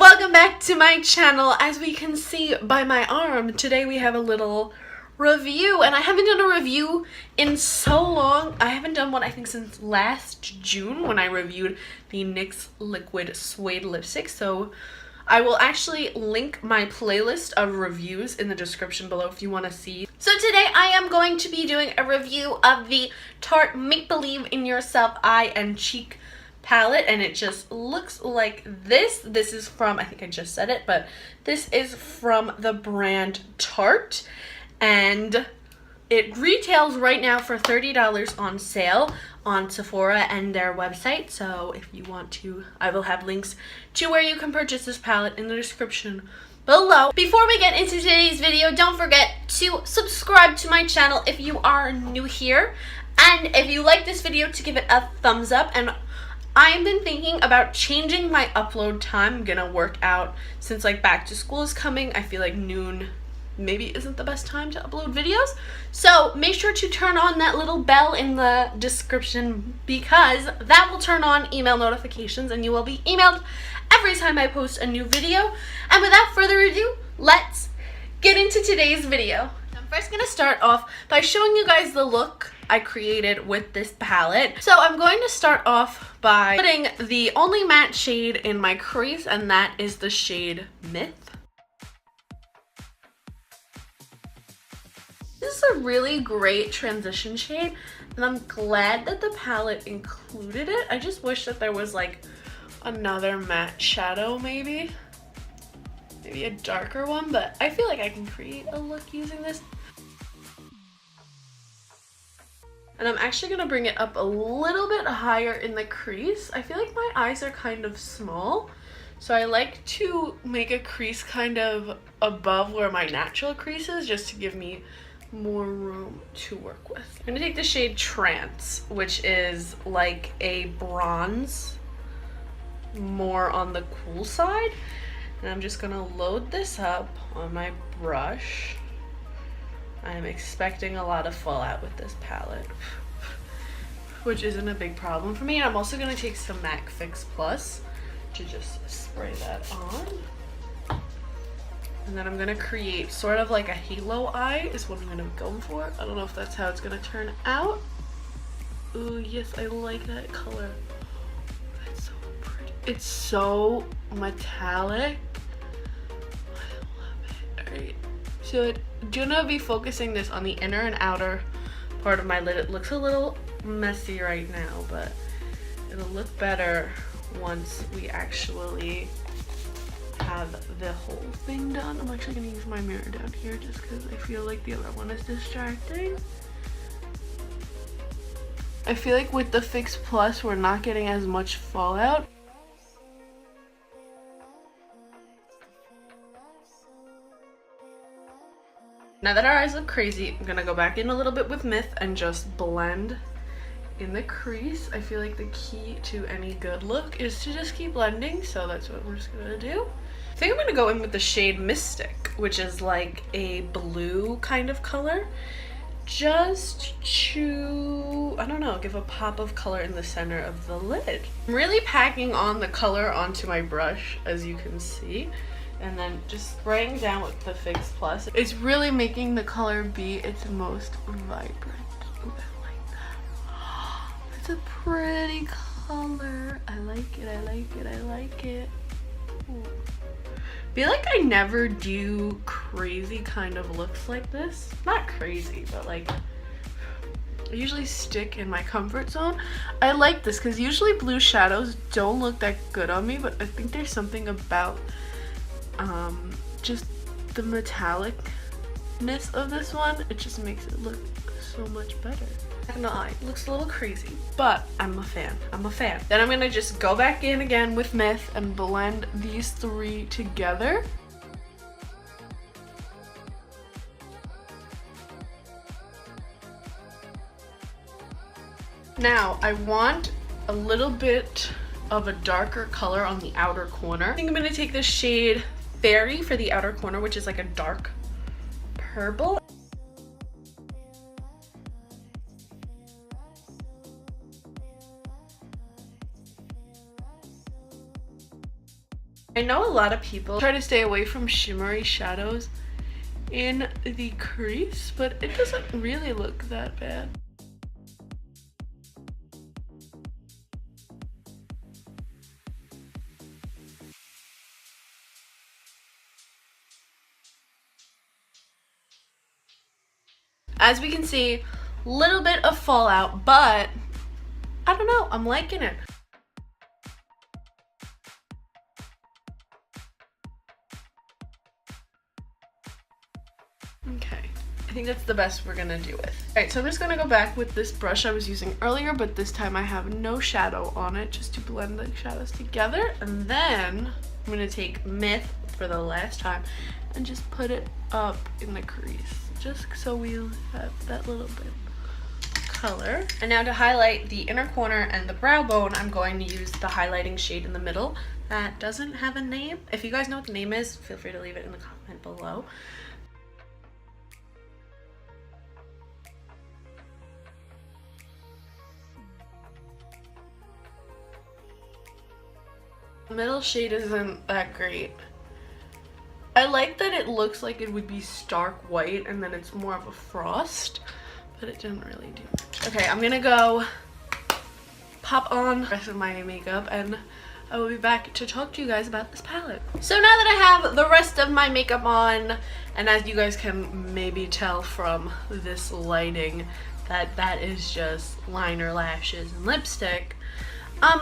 Welcome back to my channel. As we can see by my arm, today we have a little review, and I haven't done a review in so long. I haven't done one I think since last June when I reviewed the NYX Liquid Suede lipstick, so I will actually link my playlist of reviews in the description below if you want to see. So today I am going to be doing a review of the Tarte Make Believe in Yourself Eye and Cheek palette, and it just looks like this. This is from, I think I just said it, but this is from the brand Tarte, and it retails right now for $30 on sale on Sephora and their website. So if you want to, I will have links to where you can purchase this palette in the description below. Before we get into today's video, don't forget to subscribe to my channel if you are new here, and if you like this video, to give it a thumbs up. And I've been thinking about changing my upload time. I'm gonna work out since like back to school is coming. I feel like noon maybe isn't the best time to upload videos. So make sure to turn on that little bell in the description, because that will turn on email notifications and you will be emailed every time I post a new video. And without further ado, let's get into today's video. I'm first gonna start off by showing you guys the look I created with this palette. So I'm going to start off by putting the only matte shade in my crease, and that is the shade Myth. This is a really great transition shade, and I'm glad that the palette included it. I just wish that there was like another matte shadow, maybe a darker one, but I feel like I can create a look using this. And I'm actually going to bring it up a little bit higher in the crease. I feel like my eyes are kind of small, so I like to make a crease kind of above where my natural crease is, just to give me more room to work with. I'm going to take the shade Trance, which is like a bronze, more on the cool side. And I'm just going to load this up on my brush. I'm expecting a lot of fallout with this palette, which isn't a big problem for me. And I'm also going to take some MAC Fix Plus to just spray that on. And then I'm going to create sort of like a halo eye is what I'm going to be going for. I don't know if that's how it's going to turn out. Ooh, yes, I like that color. That's so pretty. It's so metallic. I love it. Alright. So I'm gonna be focusing this on the inner and outer part of my lid. It looks a little messy right now, but it'll look better once we actually have the whole thing done. I'm actually gonna use my mirror down here just because I feel like the other one is distracting. I feel like with the Fix Plus, we're not getting as much fallout. Now that our eyes look crazy, I'm gonna go back in a little bit with Myth and just blend in the crease. I feel like the key to any good look is to just keep blending, so that's what we're just gonna do. I think I'm gonna go in with the shade Mystic, which is like a blue kind of color, just to, I don't know, give a pop of color in the center of the lid. I'm really packing on the color onto my brush, as you can see, and then just spraying down with the Fix Plus. It's really making the color be its most vibrant. Ooh, I like that. It's a pretty color. I like it, I like it, I like it. Ooh. I feel like I never do crazy kind of looks like this. Not crazy, but like, I usually stick in my comfort zone. I like this because usually blue shadows don't look that good on me, but I think there's something about just the metallicness of this one. It just makes it look so much better. And the eye looks a little crazy, but I'm a fan. I'm a fan. Then I'm gonna just go back in again with Myth and blend these three together. Now I want a little bit of a darker color on the outer corner. I think I'm gonna take the shade Fairy for the outer corner, which is like a dark purple. I know a lot of people try to stay away from shimmery shadows in the crease, but it doesn't really look that bad. As we can see, a little bit of fallout, but I don't know, I'm liking it. Okay, I think that's the best we're gonna do with. Alright, so I'm just gonna go back with this brush I was using earlier, but this time I have no shadow on it, just to blend the shadows together. And then I'm gonna take Myth for the last time and just put it up in the crease, just so we have that little bit of color. And now to highlight the inner corner and the brow bone, I'm going to use the highlighting shade in the middle that doesn't have a name. If you guys know what the name is, feel free to leave it in the comment below. The middle shade isn't that great. I like that it looks like it would be stark white and then it's more of a frost, but it didn't really do much. Okay, I'm gonna go pop on the rest of my makeup and I will be back to talk to you guys about this palette. So now that I have the rest of my makeup on, and as you guys can maybe tell from this lighting, that is just liner, lashes, and lipstick.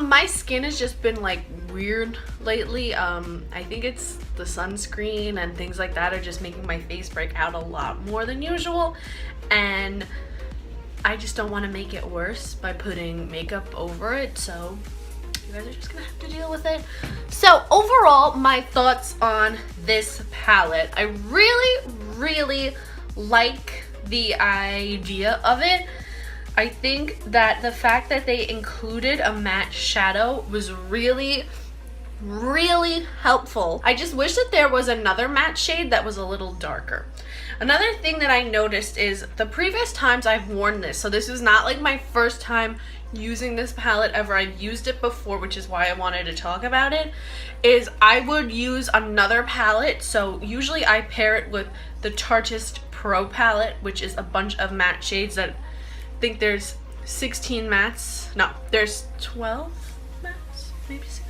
My skin has just been like weird lately. I think it's the sunscreen and things like that are just making my face break out a lot more than usual, and I just don't want to make it worse by putting makeup over it, so you guys are just gonna have to deal with it. So overall, my thoughts on this palette. I really like the idea of it. I think that the fact that they included a matte shadow was really helpful. I just wish that there was another matte shade that was a little darker. Another thing that I noticed is the previous times I've worn this, so this is not like my first time using this palette ever. I've used it before, which is why I wanted to talk about it, is I would use another palette. So usually I pair it with the Tarte Pro palette, which is a bunch of matte shades that I think there's 16 mattes. No, there's 12 mattes, maybe 16.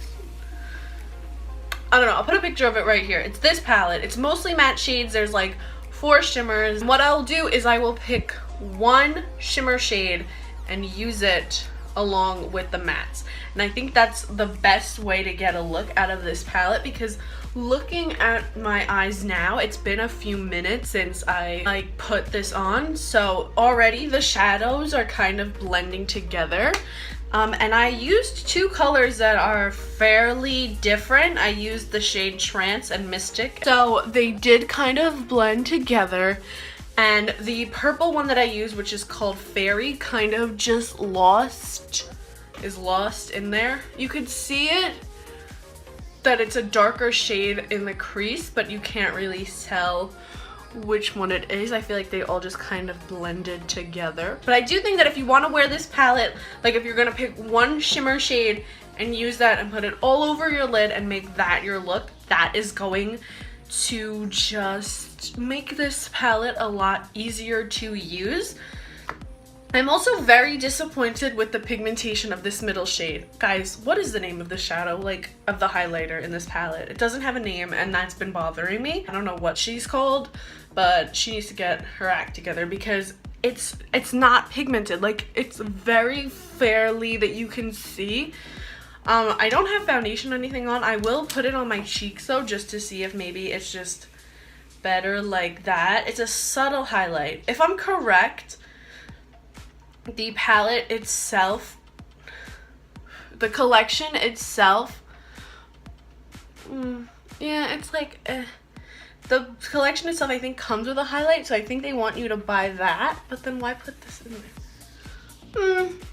I don't know, I'll put a picture of it right here. It's this palette. It's mostly matte shades. There's like 4 shimmers. What I'll do is I will pick one shimmer shade and use it along with the mattes. And I think that's the best way to get a look out of this palette, because looking at my eyes now, it's been a few minutes since I like put this on, so already the shadows are kind of blending together. And I used 2 colors that are fairly different. I used the shade Trance and Mystic, so they did kind of blend together. And the purple one that I used, which is called Fairy, kind of just is lost in there. You could see it, that it's a darker shade in the crease, but you can't really tell which one it is. I feel like they all just kind of blended together. But I do think that if you want to wear this palette, like if you're gonna pick one shimmer shade and use that and put it all over your lid and make that your look, that is going to just make this palette a lot easier to use. I'm also very disappointed with the pigmentation of this middle shade. Guys, what is the name of the shadow, like, of the highlighter in this palette? It doesn't have a name, and that's been bothering me. I don't know what she's called, but she needs to get her act together, because it's not pigmented. Like, it's very fairly that you can see. I don't have foundation or anything on. I will put it on my cheeks though, just to see if maybe it's just better like that. It's a subtle highlight. If I'm correct, the palette itself, the collection itself, yeah, it's like, the collection itself I think comes with a highlight, so I think they want you to buy that, but then why put this in there?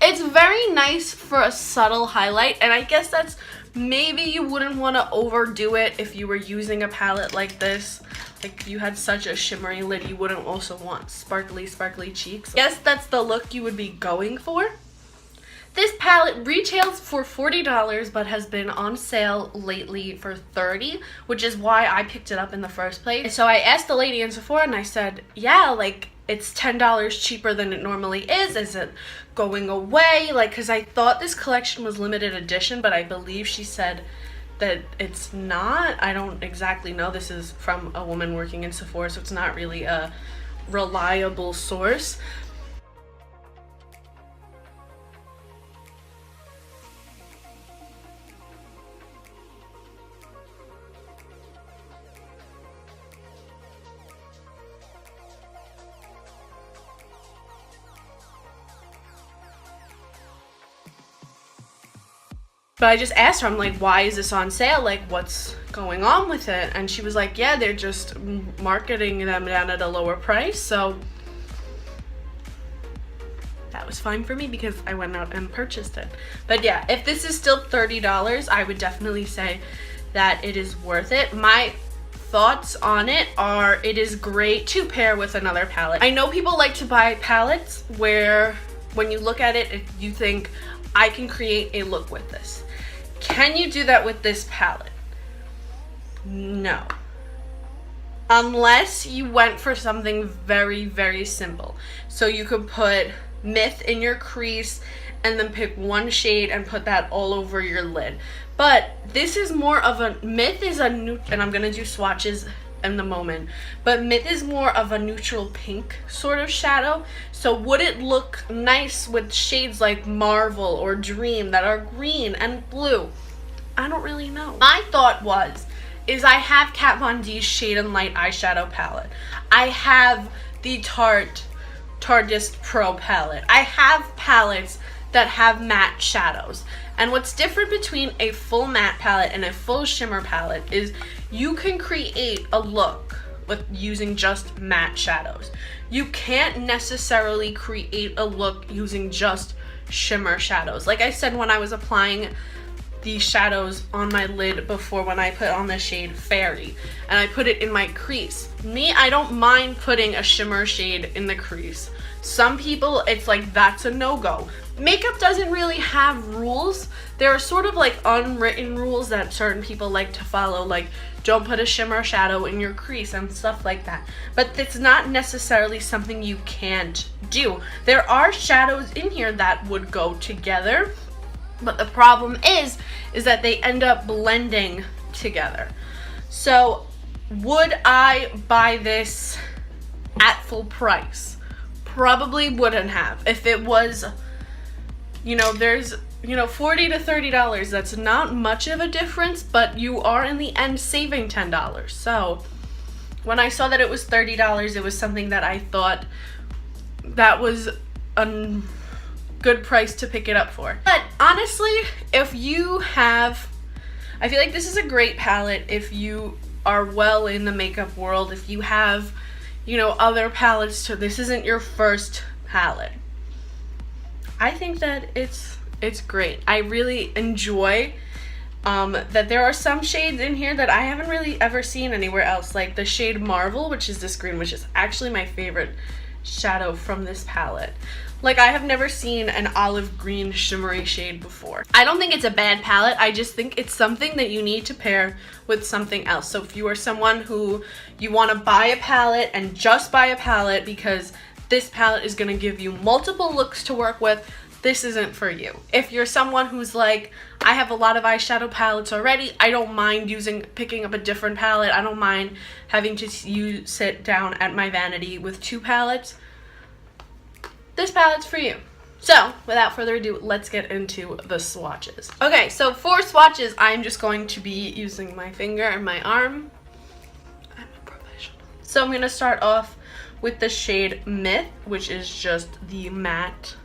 It's very nice for a subtle highlight, and I guess that's, maybe you wouldn't want to overdo it if you were using a palette like this. Like, if you had such a shimmery lid, you wouldn't also want sparkly cheeks. I guess that's the look you would be going for. This palette retails for $40 but has been on sale lately for $30, which is why I picked it up in the first place. So I asked the lady in Sephora and I said, yeah, like it's $10 cheaper than it normally is. Is it going away? Like, because I thought this collection was limited edition, but I believe she said that it's not. I don't exactly know. This is from a woman working in Sephora, so it's not really a reliable source. But I just asked her, I'm like, why is this on sale? Like, what's going on with it? And she was like, yeah, they're just marketing them down at a lower price. So that was fine for me because I went out and purchased it. But yeah, if this is still $30, I would definitely say that it is worth it. My thoughts on it are, it is great to pair with another palette. I know people like to buy palettes where when you look at it, you think, I can create a look with this. Can you do that with this palette? No. Unless you went for something very, very simple. So you could put Myth in your crease and then pick one shade and put that all over your lid. But this is more of a, Myth is a new, and I'm gonna do swatches in the moment, but Myth is more of a neutral pink sort of shadow. So would it look nice with shades like Marvel or Dream that are green and blue? I don't really know. My thought is I have Kat Von D's Shade and Light eyeshadow palette. I have the Tarte Pro palette. I have palettes that have matte shadows. And what's different between a full matte palette and a full shimmer palette is you can create a look with using just matte shadows. You can't necessarily create a look using just shimmer shadows. Like I said, when I was applying the shadows on my lid before, when I put on the shade Fairy and I put it in my crease. Me, I don't mind putting a shimmer shade in the crease. Some people, it's like that's a no-go. Makeup doesn't really have rules. There are sort of like unwritten rules that certain people like to follow, like don't put a shimmer shadow in your crease and stuff like that. But it's not necessarily something you can't do. There are shadows in here that would go together, but the problem is that they end up blending together. So would I buy this at full price? Probably wouldn't have. If it was, you know, there's, you know, $40 to $30, that's not much of a difference, but you are in the end saving $10. So when I saw that it was $30, it was something that I thought that was a good price to pick it up for. But honestly, if you have, I feel like this is a great palette if you are well in the makeup world, if you have, you know, other palettes too. This isn't your first palette. I think that it's great. I really enjoy that there are some shades in here that I haven't really ever seen anywhere else, like the shade Marvel, which is this green, which is actually my favorite shadow from this palette. Like, I have never seen an olive green shimmery shade before. I don't think it's a bad palette. I just think it's something that you need to pair with something else. So if you are someone who you want to buy a palette and just buy a palette because this palette is going to give you multiple looks to work with, this isn't for you. If you're someone who's like, I have a lot of eyeshadow palettes already, I don't mind picking up a different palette. I don't mind having to sit down at my vanity with two palettes. This palette's for you. So without further ado, let's get into the swatches. Okay, so for swatches, I'm just going to be using my finger and my arm. I'm a professional. So I'm gonna start off with the shade Myth, which is just the matte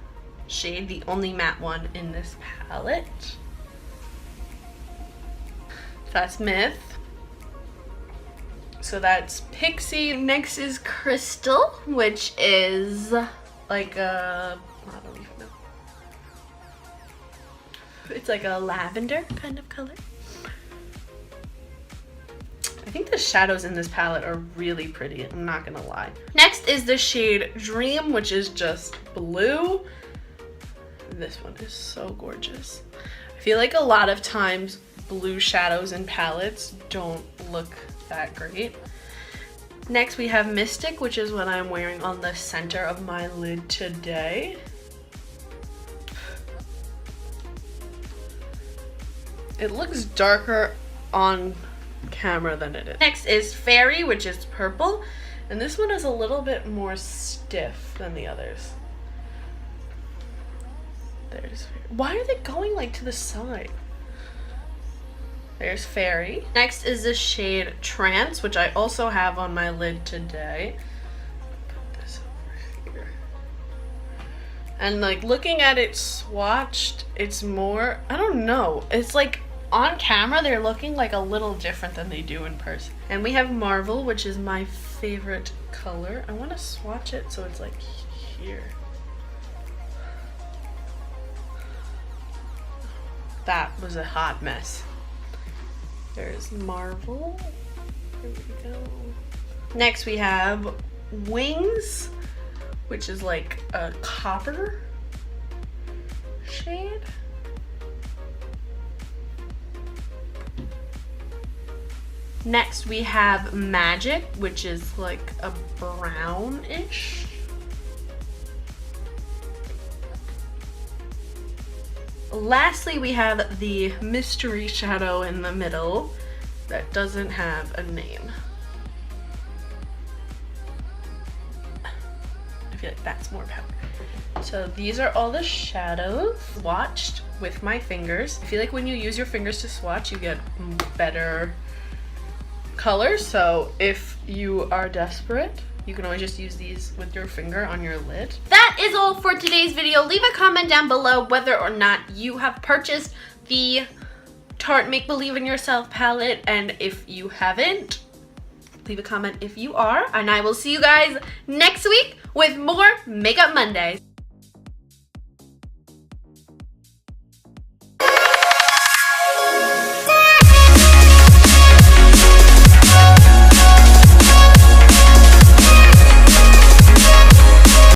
shade, the only matte one in this palette. That's Myth. So that's Pixie. Next is Crystal, which is like a, I don't even know. It's like a lavender kind of color. I think the shadows in this palette are really pretty, I'm not gonna lie. Next is the shade Dream, which is just blue. This one is so gorgeous. I feel like a lot of times blue shadows in palettes don't look that great. Next we have Mystic, which is what I'm wearing on the center of my lid today. It looks darker on camera than it is. Next is Fairy, which is purple, and this one is a little bit more stiff than the others. There's Fairy. Why are they going like to the side? There's Fairy. Next is the shade Trance, which I also have on my lid today. Put this over here. And like looking at it swatched, it's more, I don't know, it's like on camera they're looking like a little different than they do in person. And we have Marvel, which is my favorite color. I want to swatch it so it's like here. That was a hot mess. There's Marvel. Here we go. Next we have Wings, which is like a copper shade. Next we have Magic, which is like a brownish. Lastly, we have the mystery shadow in the middle that doesn't have a name. I feel like that's more powder. So these are all the shadows swatched with my fingers. I feel like when you use your fingers to swatch, you get better colors. So if you are desperate, you can always just use these with your finger on your lid. That is all for today's video. Leave a comment down below whether or not you have purchased the Tarte Make Believe in Yourself palette, and if you haven't, leave a comment if you are, and I will see you guys next week with more Makeup Mondays.